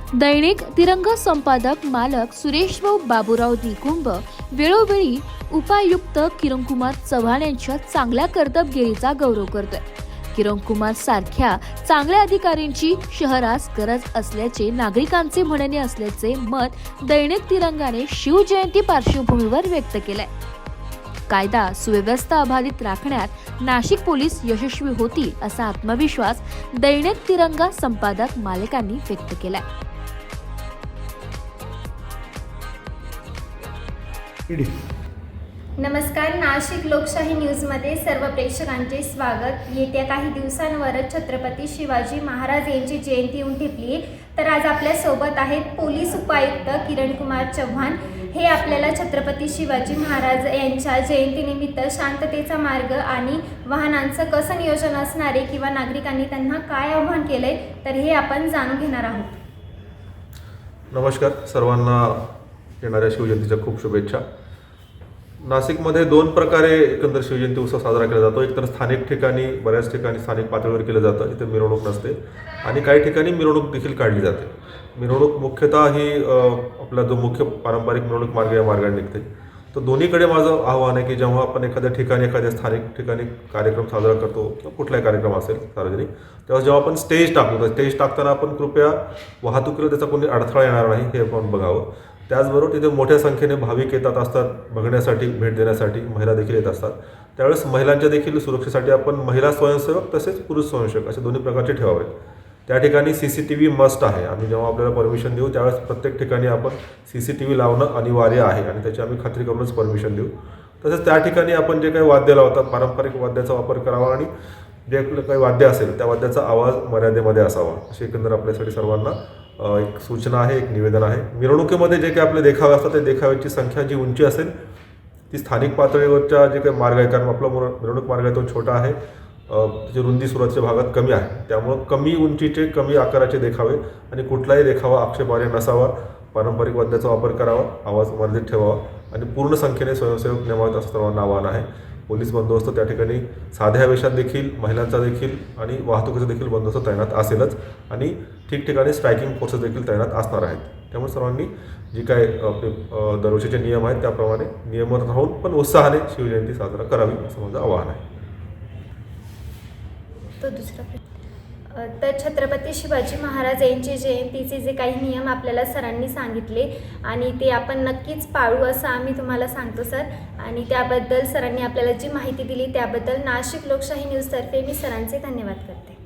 दैनिक तिरंगा संपादक मालक सुरेश बाबूराव निकुंभ वेळोवेळी उपायुक्त किरणकुमार चव्हाण यांच्या चांगल्या कर्तबगिरीचा गौरव करतोय। किरणकुमार सारख्या चांगल्या अधिकाऱ्यांची शहरास गरज असल्याचे नागरिकांचे म्हणणे असल्याचे मत दैनिक तिरंगाने शिवजयंती पार्श्वभूमीवर व्यक्त केलंय। कायदा सुव्यवस्था अबाधित राखण्यात नाशिक पोलीस यशस्वी होतील असा आत्मविश्वास दैनिक तिरंगा संपादक मालकांनी व्यक्त केलाय। नमस्कार, नाशिक लोकशाही न्यूजमध्ये सर्व प्रेक्षकांचे स्वागत। येत्या काही दिवसांवरच छत्रपती शिवाजी महाराज यांची जयंती येऊन ठेपली, तर आज आपल्या सोबत आहेत पोलीस उपायुक्त किरणकुमार चव्हाण। हे आपल्याला छत्रपती शिवाजी महाराज यांच्या जयंतीनिमित्त शांततेचा मार्ग आणि वाहनांचं कसं नियोजन असणार आहे किंवा नागरिकांनी त्यांना काय आव्हान केलंय, तर हे आपण जाणून घेणार आहोत। नमस्कार, सर्वांना येणाऱ्या शिवजयंतीच्या खूप शुभेच्छा। नाशिकमध्ये दोन प्रकारे एकंदर शिवजयंती उत्सव साजरा केला जातो। एकतर स्थानिक ठिकाणी, बऱ्याच ठिकाणी स्थानिक पातळीवर केलं जातं, इथे मिरवणूक नसते, आणि काही ठिकाणी मिरवणूक देखील काढली जाते। मिरवणूक मुख्यतः ही आपला जो मुख्य पारंपरिक मिरवणूक मार्ग या मार्गाने निघते। तर दोन्हीकडे माझं आव्हान आहे की जेव्हा आपण एखाद्या ठिकाणी, एखाद्या स्थानिक ठिकाणी कार्यक्रम साजरा करतो किंवा कुठलाही कार्यक्रम असेल सार्वजनिक, तेव्हा जेव्हा आपण स्टेज टाकतो, तर स्टेज टाकताना आपण कृपया वाहतुकीला त्याचा कोणी अडथळा येणार नाही हे आपण बघावं। त्याचबरोबर तिथे मोठ्या संख्येने भाविक येतात असतात बघण्यासाठी, भेट देण्यासाठी, महिला देखील येत असतात। त्यावेळेस महिलांच्या देखील सुरक्षेसाठी आपण महिला स्वयंसेवक तसेच पुरुष स्वयंसेवक असे दोन्ही प्रकारचे ठेवावेत। त्या ठिकाणी CCTV मस्ट आहे। आम्ही जेव्हा आपल्याला परमिशन देऊ त्यावेळेस प्रत्येक ठिकाणी आपण CCTV लावणं अनिवार्य आहे आणि त्याची आम्ही खात्री करूनच परमिशन देऊ। तसेच त्या ठिकाणी आपण जे काही वाद्य लावतात, पारंपरिक वाद्याचा वापर करावा आणि जे आपलं काही वाद्य असेल त्या वाद्याचा आवाज मर्यादेमध्ये असावा, अशी एकंदर आपल्यासाठी सर्वांना एक सूचना आहे, एक निवेदन आहे। मिरवणुकीमध्ये जे काही आपले देखावे असतात, त्या देखाव्याची संख्या जी उंची असेल ती स्थानिक पातळीवरच्या जे काही मार्ग आहे, कारण आपला मिरवणूक मार्ग आहे तो छोटा आहे, त्याची रुंदी सुरुवातीच्या भागात कमी आहे, त्यामुळं कमी उंचीचे, कमी आकाराचे देखावे आणि कुठलाही देखावा आक्षेपार्ह नसावा, पारंपरिक वाद्याचा वापर करावा, आवाज मर्यादित ठेवावा आणि पूर्ण संख्येने स्वयंसेवक नेमावेत असं सर्वांना आवाहन आहे। पोलीस बंदोबस्त त्या ठिकाणी साध्या वेशात देखील, महिलांचा देखील आणि वाहतुकीचा देखील बंदोबस्त तैनात असेलच आणि ठिकठिकाणी स्ट्रायकिंग फोर्सेस देखील तैनात असणार आहेत। त्यामुळे सर्वांनी जी काय दरवर्षीचे नियम आहेत त्याप्रमाणे नियमात राहून पण उत्साहाने शिवजयंती साजरा करावी असं माझं आवाहन आहे। तो दुसरा तर छत्रपती शिवाजी महाराज यांची जयंतीचे जे काही नियम आपल्याला सरांनी सांगितले आणि ते आपण नक्कीच पाळू असं आम्ही तुम्हाला सांगतो सर। आणि त्याबद्दल सरांनी आपल्याला जी माहिती दिली त्याबद्दल नाशिक लोकशाही न्यूजतर्फे मी सरांचे धन्यवाद करते।